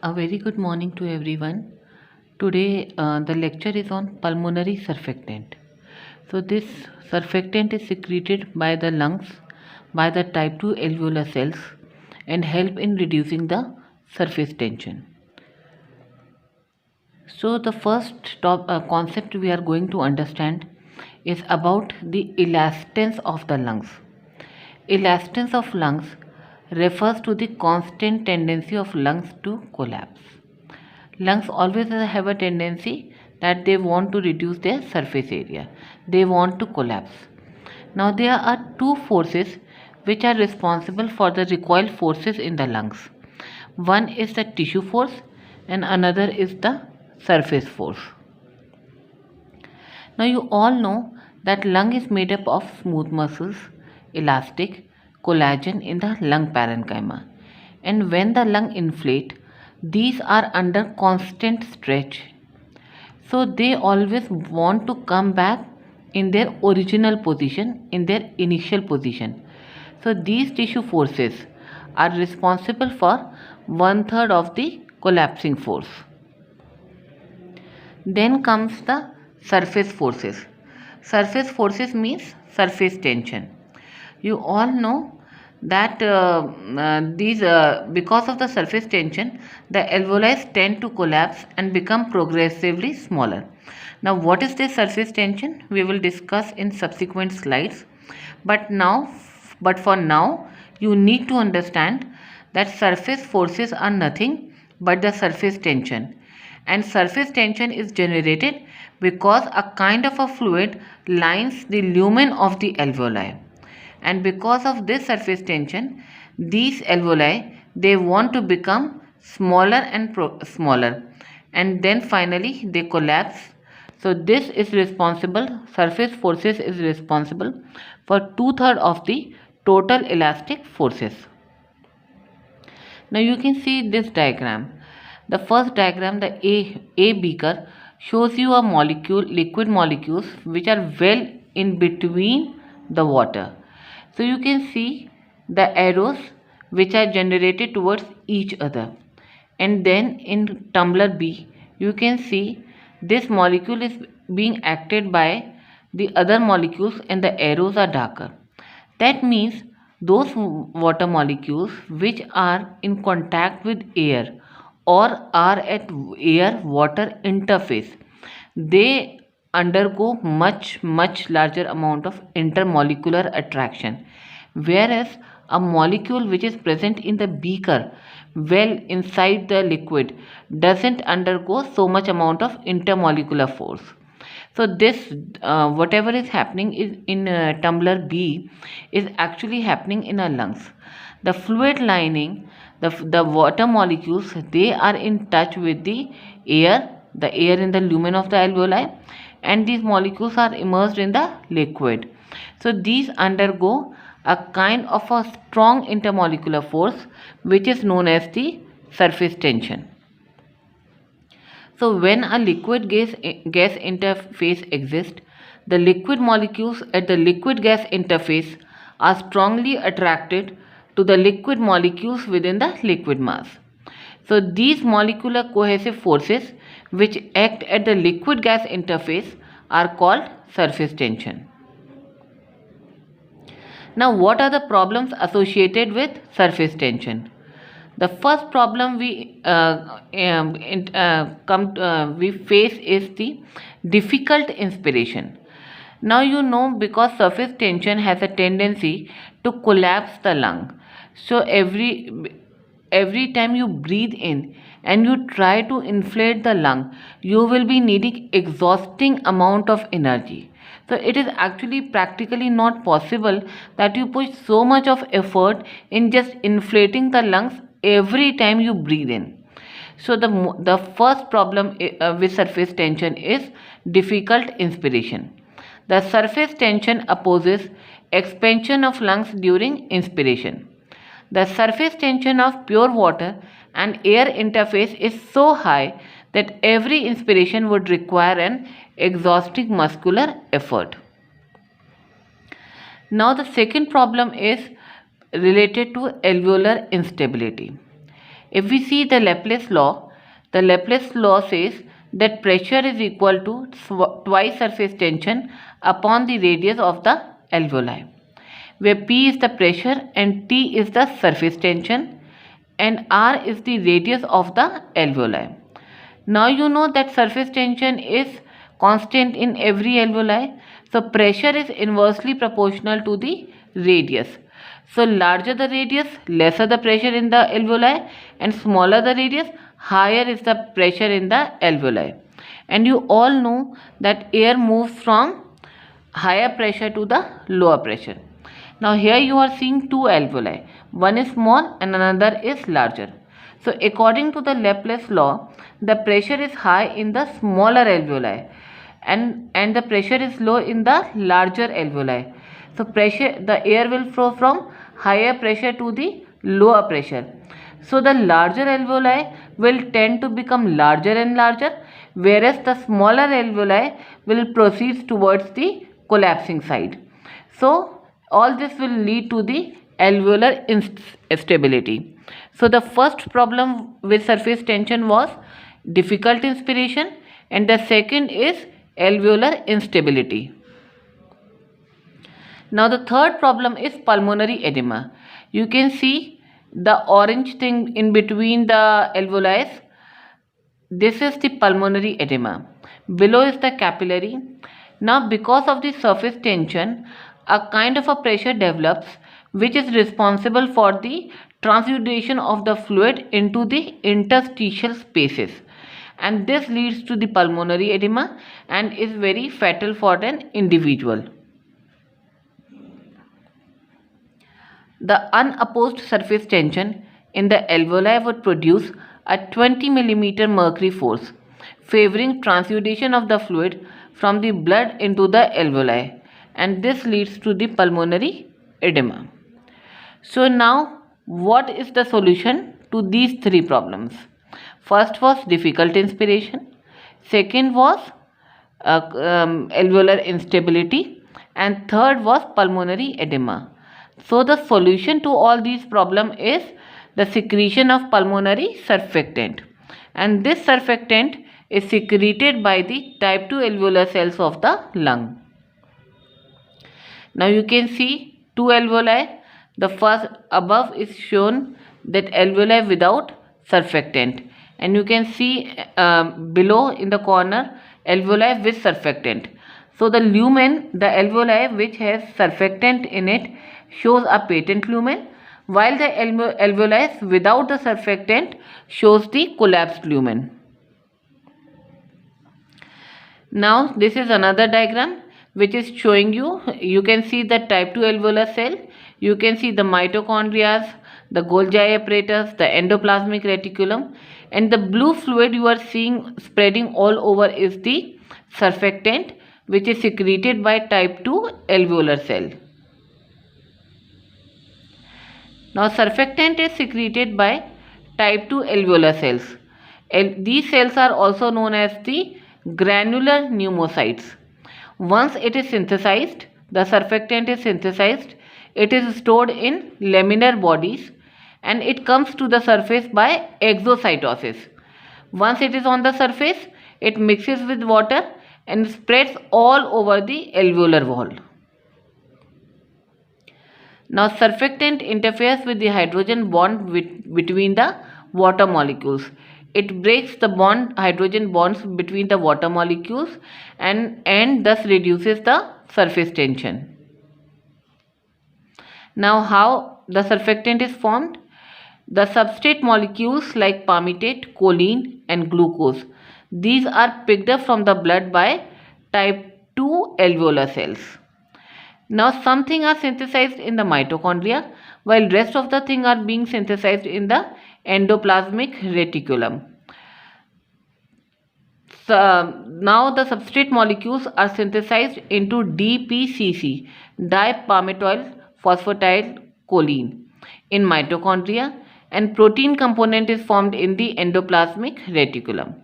A very good morning to everyone. Today, the lecture is on pulmonary surfactant. So, this surfactant is secreted by the lungs by the type 2 alveolar cells and help in reducing the surface tension. So, the first concept we are going to understand is about the elastance of the lungs. Elastance of lungs refers to the constant tendency of lungs to collapse. Lungs always have a tendency that they want to reduce their surface area, they want to collapse. Now there are two forces which are responsible for the recoil forces in the lungs. One is the tissue force and another is the surface force. Now you all know that lung is made up of smooth muscles, elastic, collagen in the lung parenchyma, and when the lung inflate, these are under constant stretch, so they always want to come back in their original position, in their initial position. So these tissue forces are responsible for 1/3 of the collapsing force. Then comes the surface forces. Surface forces means surface tension. You all know that because of the surface tension, the alveoli tend to collapse and become progressively smaller. Now, what is this surface tension? We will discuss in subsequent slides. But for now, you need to understand that surface forces are nothing but the surface tension, and surface tension is generated because a kind of a fluid lines the lumen of the alveoli, and because of this surface tension, these alveoli, they want to become smaller and smaller, and then finally they collapse. So this is responsible, surface forces is responsible for 2/3 of the total elastic forces. Now you can see this diagram. The first diagram, the A beaker, shows you a liquid molecules which are well in between the water. So you can see the arrows which are generated towards each other. And then in tumbler B, you can see this molecule is being acted by the other molecules and the arrows are darker. That means those water molecules which are in contact with air or are at air water interface, they undergo much larger amount of intermolecular attraction, whereas a molecule which is present in the beaker well inside the liquid doesn't undergo so much amount of intermolecular force. So this whatever is happening is in tumbler B is actually happening in our lungs. The fluid lining, the water molecules, they are in touch with the air in the lumen of the alveoli, and these molecules are immersed in the liquid. So these undergo a kind of a strong intermolecular force which is known as the surface tension. So when a liquid gas interface exists, the liquid molecules at the liquid gas interface are strongly attracted to the liquid molecules within the liquid mass. So these molecular cohesive forces which act at the liquid gas interface are called surface tension. Now what are the problems associated with surface tension? The first problem we face is the difficult inspiration. Now you know, because surface tension has a tendency to collapse the lung. So every time you breathe in and you try to inflate the lung, you will be needing exhausting amount of energy. So it is actually practically not possible that you put so much of effort in just inflating the lungs every time you breathe in. So the first problem with surface tension is difficult inspiration. The surface tension opposes expansion of lungs during inspiration. The surface tension of pure water and air interface is so high that every inspiration would require an exhausting muscular effort. Now the second problem is related to alveolar instability. If we see the Laplace law says that pressure is equal to twice surface tension upon the radius of the alveoli, where P is the pressure and T is the surface tension and R is the radius of the alveoli. Now you know that surface tension is constant in every alveoli, so pressure is inversely proportional to the radius. So larger the radius, lesser the pressure in the alveoli, and smaller the radius, higher is the pressure in the alveoli. And you all know that air moves from higher pressure to the lower pressure. Now here you are seeing two alveoli, one is small and another is larger. So according to the Laplace law, the pressure is high in the smaller alveoli and the pressure is low in the larger alveoli. So the air will flow from higher pressure to the lower pressure. So the larger alveoli will tend to become larger and larger, whereas the smaller alveoli will proceed towards the collapsing side. So all this will lead to the alveolar instability. So the first problem with surface tension was difficult inspiration, and the second is alveolar instability. Now the third problem is pulmonary edema. You can see the orange thing in between the alveoli. This is the pulmonary edema. Below is the capillary. Now because of the surface tension, a kind of a pressure develops which is responsible for the transudation of the fluid into the interstitial spaces, and this leads to the pulmonary edema and is very fatal for an individual. The unopposed surface tension in the alveoli would produce a 20 mm mercury force, favoring transudation of the fluid from the blood into the alveoli, and this leads to the pulmonary edema. So now what is the solution to these three problems? First was difficult inspiration, second was alveolar instability, and third was pulmonary edema. So the solution to all these problems is the secretion of pulmonary surfactant, and this surfactant is secreted by the type 2 alveolar cells of the lung. Now you can see two alveoli. The first above is shown that alveoli without surfactant, and you can see below in the corner alveoli with surfactant. So the lumen, the alveoli which has surfactant in it, shows a patent lumen, while the alveoli without the surfactant shows the collapsed lumen. Now this is another diagram which is showing you can see the type 2 alveolar cell, you can see the mitochondria, the Golgi apparatus, the endoplasmic reticulum, and the blue fluid you are seeing spreading all over is the surfactant which is secreted by type 2 alveolar cell. Now surfactant is secreted by type 2 alveolar cells. These cells are also known as the granular pneumocytes. Once it is synthesized, the surfactant is synthesized, it is stored in laminar bodies and it comes to the surface by exocytosis. Once it is on the surface, it mixes with water and spreads all over the alveolar wall. Now surfactant interferes with the hydrogen bond between the water molecules. It breaks the hydrogen bonds between the water molecules and thus reduces the surface tension. Now how the surfactant is formed? The substrate molecules like palmitate, choline and glucose, these are picked up from the blood by type 2 alveolar cells. Now some things are synthesized in the mitochondria while rest of the things are being synthesized in the endoplasmic reticulum. So now the substrate molecules are synthesized into DPCC, dipalmitoyl phosphatidylcholine, in mitochondria, and protein component is formed in the endoplasmic reticulum.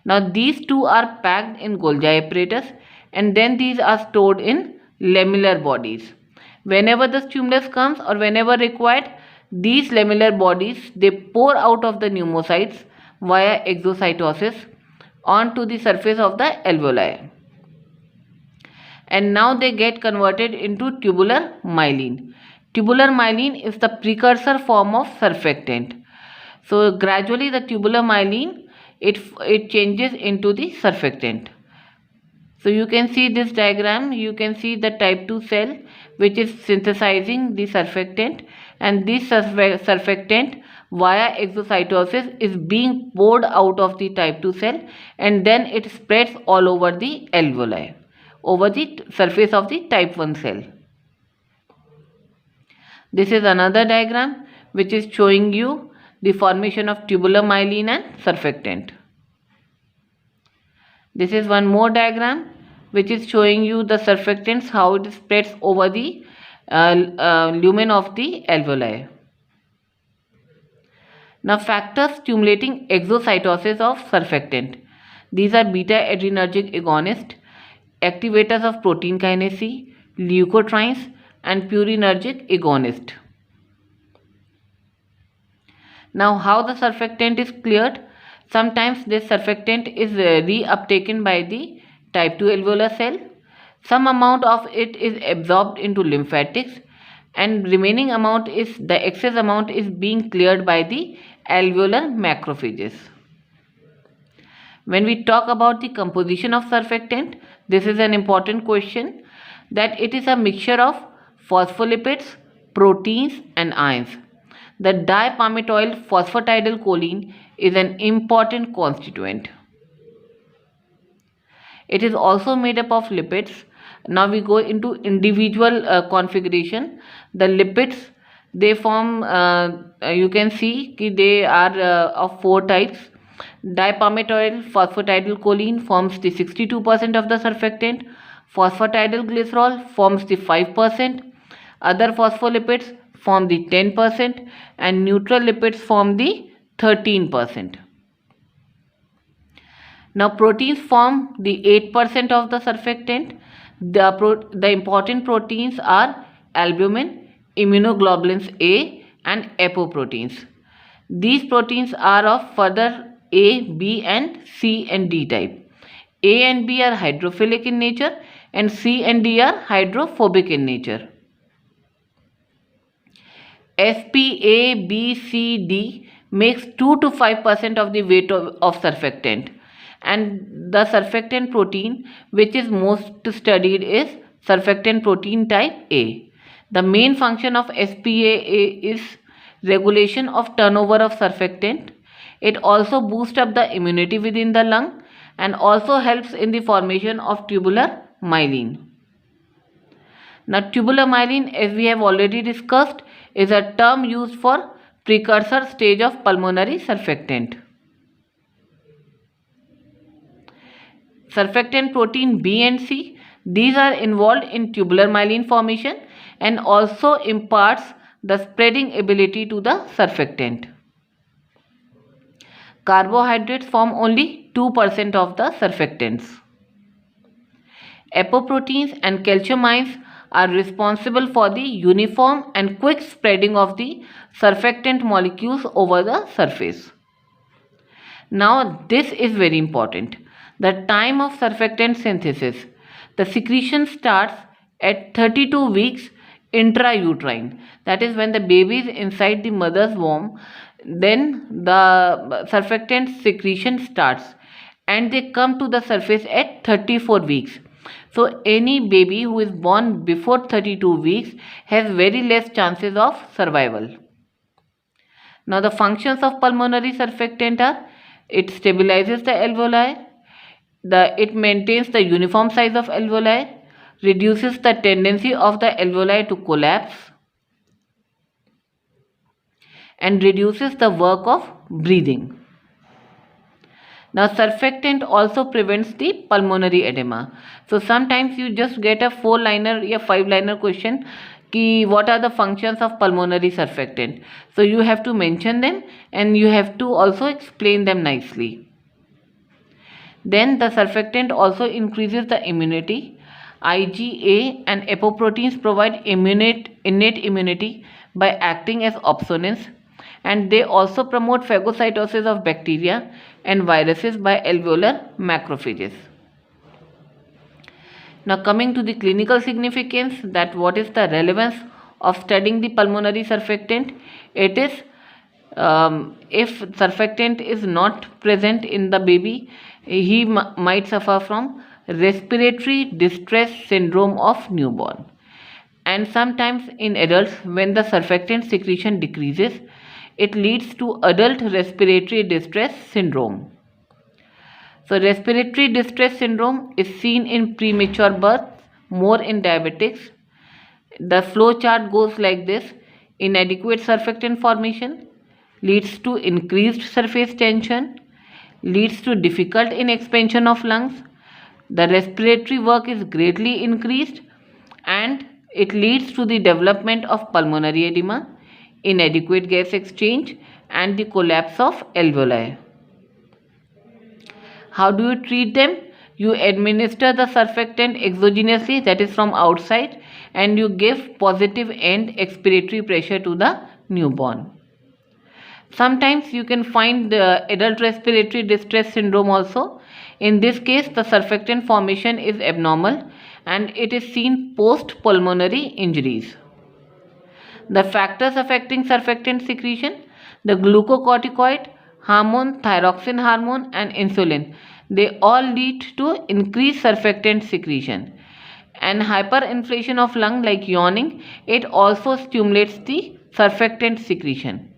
Now these two are packed in Golgi apparatus and then these are stored in lamellar bodies. Whenever the stimulus comes or whenever required, These lamellar bodies, they pour out of the pneumocytes via exocytosis onto the surface of the alveoli. And now they get converted into tubular myelin. Tubular myelin is the precursor form of surfactant. So gradually the tubular myelin, it changes into the surfactant. So you can see this diagram, you can see the type 2 cell which is synthesizing the surfactant, and this surfactant via exocytosis is being poured out of the type 2 cell, and then it spreads all over the alveoli, over the surface of the type 1 cell. This is another diagram which is showing you the formation of tubular myelin and surfactant. This is one more diagram which is showing you the surfactants, how it spreads over the lumen of the alveoli. Now, factors stimulating exocytosis of surfactant. These are beta-adrenergic agonists, activators of protein kinase C, leukotrienes, and purinergic agonist. Now, how the surfactant is cleared? Sometimes this surfactant is reuptaken by the type 2 alveolar cell. Some amount of it is absorbed into lymphatics, and remaining amount is, the excess amount is being cleared by the alveolar macrophages. When we talk about the composition of surfactant, this is an important question, that it is a mixture of phospholipids, proteins and ions. The dipalmitoyl phosphatidylcholine is an important constituent. It is also made up of lipids. Now we go into individual configuration. The lipids, they form, you can see they are of 4 types. Dipalmitoyl phosphatidylcholine forms the 62% of the surfactant. Phosphatidylglycerol forms the 5%. Other phospholipids form the 10%, and neutral lipids form the 13%. Now proteins form the 8% of the surfactant. The important proteins are albumin, immunoglobulins A and apoproteins. These proteins are of further A, B and C and D type. A and B are hydrophilic in nature, and C and D are hydrophobic in nature. Sp, A, B, C, D makes 2 to 5% of the weight of surfactant, and the surfactant protein which is most studied is surfactant protein type A. The main function of SPA is regulation of turnover of surfactant. It also boosts up the immunity within the lung and also helps in the formation of tubular myelin. Now tubular myelin, as we have already discussed, is a term used for precursor stage of pulmonary surfactant. Surfactant protein B and C, these are involved in tubular myelin formation and also imparts the spreading ability to the surfactant. Carbohydrates form only 2% of the surfactants. Apoproteins and calcium ions are responsible for the uniform and quick spreading of the surfactant molecules over the surface. Now this is very important. The time of surfactant synthesis. The secretion starts at 32 weeks intrauterine. That is when the baby is inside the mother's womb. Then the surfactant secretion starts, and they come to the surface at 34 weeks. So any baby who is born before 32 weeks has very less chances of survival. Now the functions of pulmonary surfactant are: it stabilizes the alveoli, it maintains the uniform size of alveoli, reduces the tendency of the alveoli to collapse, and reduces the work of breathing. Now surfactant also prevents the pulmonary edema. So sometimes you just get a 4-liner or 5-liner question ki what are the functions of pulmonary surfactant. So you have to mention them and you have to also explain them nicely. Then the surfactant also increases the immunity. IgA and apoproteins provide innate immunity, by acting as opsonins, and they also promote phagocytosis of bacteria and viruses by alveolar macrophages. Now coming to the clinical significance, that what is the relevance of studying the pulmonary surfactant? It is if surfactant is not present in the baby, he might suffer from respiratory distress syndrome of newborn. And sometimes in adults, when the surfactant secretion decreases, it leads to adult respiratory distress syndrome. So respiratory distress syndrome is seen in premature birth, more in diabetics. The flow chart goes like this. Inadequate surfactant formation leads to increased surface tension, leads to difficult in expansion of lungs. The respiratory work is greatly increased, and it leads to the development of pulmonary edema, inadequate gas exchange, and the collapse of alveoli. How do you treat them? You administer the surfactant exogenously, that is from outside, and you give positive end expiratory pressure to the newborn. Sometimes you can find the adult respiratory distress syndrome also. In this case, the surfactant formation is abnormal and it is seen post pulmonary injuries. The factors affecting surfactant secretion: the glucocorticoid, hormone, thyroxine hormone, and insulin, they all lead to increased surfactant secretion. And hyperinflation of lung, like yawning, it also stimulates the surfactant secretion.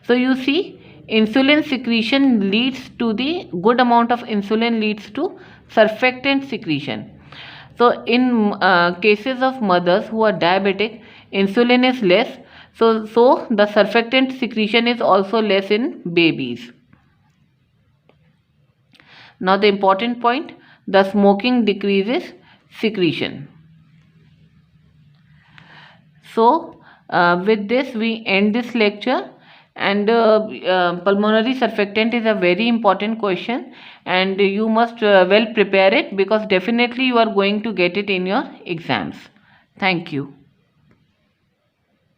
So you see, insulin secretion leads to the good amount of insulin leads to surfactant secretion. So in cases of mothers who are diabetic, insulin is less, so the surfactant secretion is also less in babies. Now the important point, the smoking decreases secretion. So with this we end this lecture. And pulmonary surfactant is a very important question, and you must well prepare it, because definitely you are going to get it in your exams. Thank you.